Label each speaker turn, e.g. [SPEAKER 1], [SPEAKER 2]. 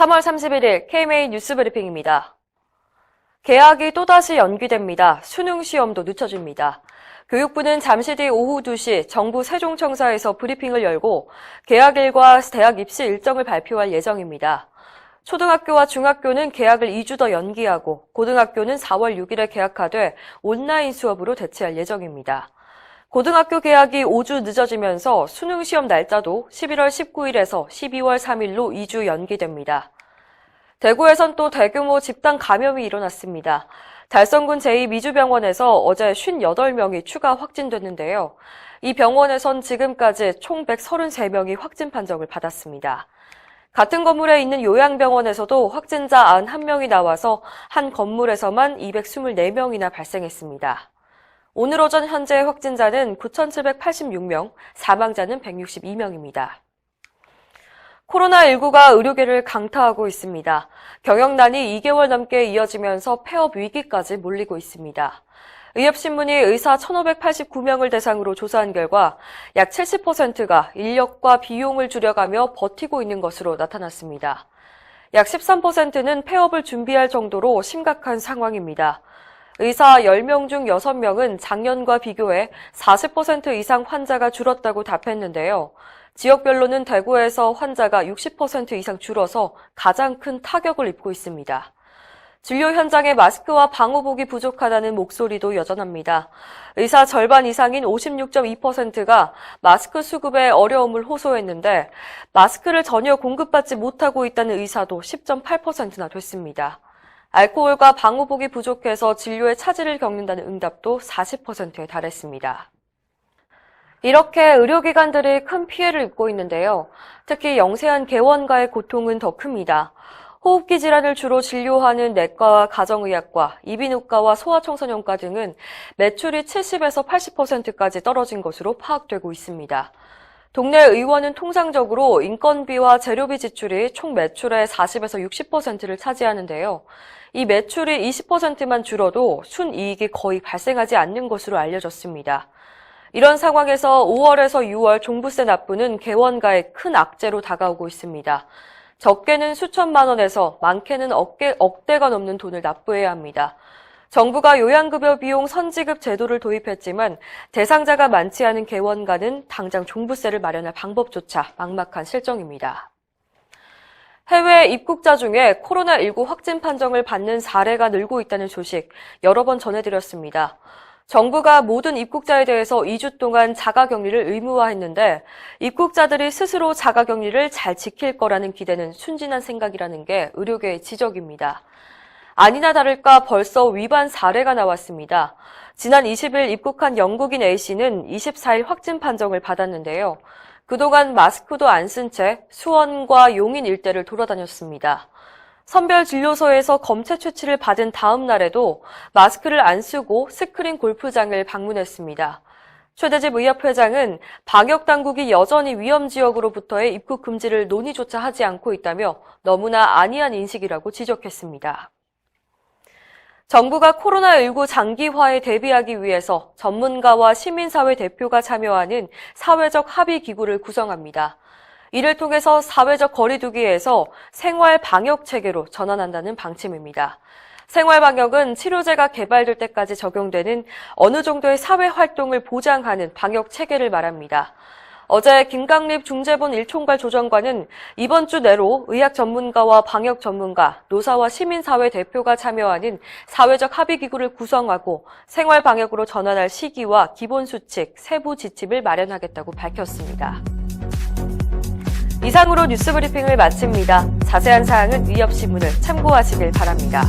[SPEAKER 1] 3월 31일 KMA 뉴스 브리핑입니다. 개학이 또다시 연기됩니다. 수능 시험도 늦춰집니다. 교육부는 잠시 뒤 오후 2시 정부 세종청사에서 브리핑을 열고 개학일과 대학 입시 일정을 발표할 예정입니다. 초등학교와 중학교는 개학을 2주 더 연기하고 고등학교는 4월 6일에 개학하되 온라인 수업으로 대체할 예정입니다. 고등학교 개학이 5주 늦어지면서 수능 시험 날짜도 11월 19일에서 12월 3일로 2주 연기됩니다. 대구에선 또 대규모 집단 감염이 일어났습니다. 달성군 제2미주병원에서 어제 58명이 추가 확진됐는데요. 이 병원에선 지금까지 총 133명이 확진 판정을 받았습니다. 같은 건물에 있는 요양병원에서도 확진자 91명이 나와서 한 건물에서만 224명이나 발생했습니다. 오늘 오전 현재 확진자는 9,786명, 사망자는 162명입니다. 코로나19가 의료계를 강타하고 있습니다. 경영난이 2개월 넘게 이어지면서 폐업 위기까지 몰리고 있습니다. 의협신문이 의사 1,589명을 대상으로 조사한 결과 약 70%가 인력과 비용을 줄여가며 버티고 있는 것으로 나타났습니다. 약 13%는 폐업을 준비할 정도로 심각한 상황입니다. 의사 10명 중 6명은 작년과 비교해 40% 이상 환자가 줄었다고 답했는데요. 지역별로는 대구에서 환자가 60% 이상 줄어서 가장 큰 타격을 입고 있습니다. 진료 현장에 마스크와 방호복이 부족하다는 목소리도 여전합니다. 의사 절반 이상인 56.2%가 마스크 수급에 어려움을 호소했는데 마스크를 전혀 공급받지 못하고 있다는 의사도 10.8%나 됐습니다. 알코올과 방호복이 부족해서 진료에 차질을 겪는다는 응답도 40%에 달했습니다. 이렇게 의료기관들이 큰 피해를 입고 있는데요. 특히 영세한 개원가의 고통은 더 큽니다. 호흡기 질환을 주로 진료하는 내과와 가정의학과, 이비인후과와 소아청소년과 등은 매출이 70에서 80%까지 떨어진 것으로 파악되고 있습니다. 동네 의원은 통상적으로 인건비와 재료비 지출이 총 매출의 40에서 60%를 차지하는데요. 이 매출이 20%만 줄어도 순이익이 거의 발생하지 않는 것으로 알려졌습니다. 이런 상황에서 5월에서 6월 종부세 납부는 개원가의 큰 악재로 다가오고 있습니다. 적게는 수천만 원에서 많게는 억대가 넘는 돈을 납부해야 합니다. 정부가 요양급여 비용 선지급 제도를 도입했지만 대상자가 많지 않은 개원가는 당장 종부세를 마련할 방법조차 막막한 실정입니다. 해외 입국자 중에 코로나19 확진 판정을 받는 사례가 늘고 있다는 소식 여러 번 전해드렸습니다. 정부가 모든 입국자에 대해서 2주 동안 자가격리를 의무화했는데 입국자들이 스스로 자가격리를 잘 지킬 거라는 기대는 순진한 생각이라는 게 의료계의 지적입니다. 아니나 다를까 벌써 위반 사례가 나왔습니다. 지난 20일 입국한 영국인 A씨는 24일 확진 판정을 받았는데요. 그동안 마스크도 안 쓴 채 수원과 용인 일대를 돌아다녔습니다. 선별진료소에서 검체 채취를 받은 다음 날에도 마스크를 안 쓰고 스크린 골프장을 방문했습니다. 최대집 의협회장은 방역당국이 여전히 위험지역으로부터의 입국 금지를 논의조차 하지 않고 있다며 너무나 안이한 인식이라고 지적했습니다. 정부가 코로나19 장기화에 대비하기 위해서 전문가와 시민사회 대표가 참여하는 사회적 합의기구를 구성합니다. 이를 통해서 사회적 거리두기에서 생활 방역 체계로 전환한다는 방침입니다. 생활 방역은 치료제가 개발될 때까지 적용되는 어느 정도의 사회 활동을 보장하는 방역 체계를 말합니다. 어제 김강립 중재본 1총괄 조정관은 이번 주 내로 의학 전문가와 방역 전문가, 노사와 시민사회 대표가 참여하는 사회적 합의기구를 구성하고 생활 방역으로 전환할 시기와 기본 수칙, 세부 지침을 마련하겠다고 밝혔습니다. 이상으로 뉴스 브리핑을 마칩니다. 자세한 사항은 의협신문을 참고하시길 바랍니다.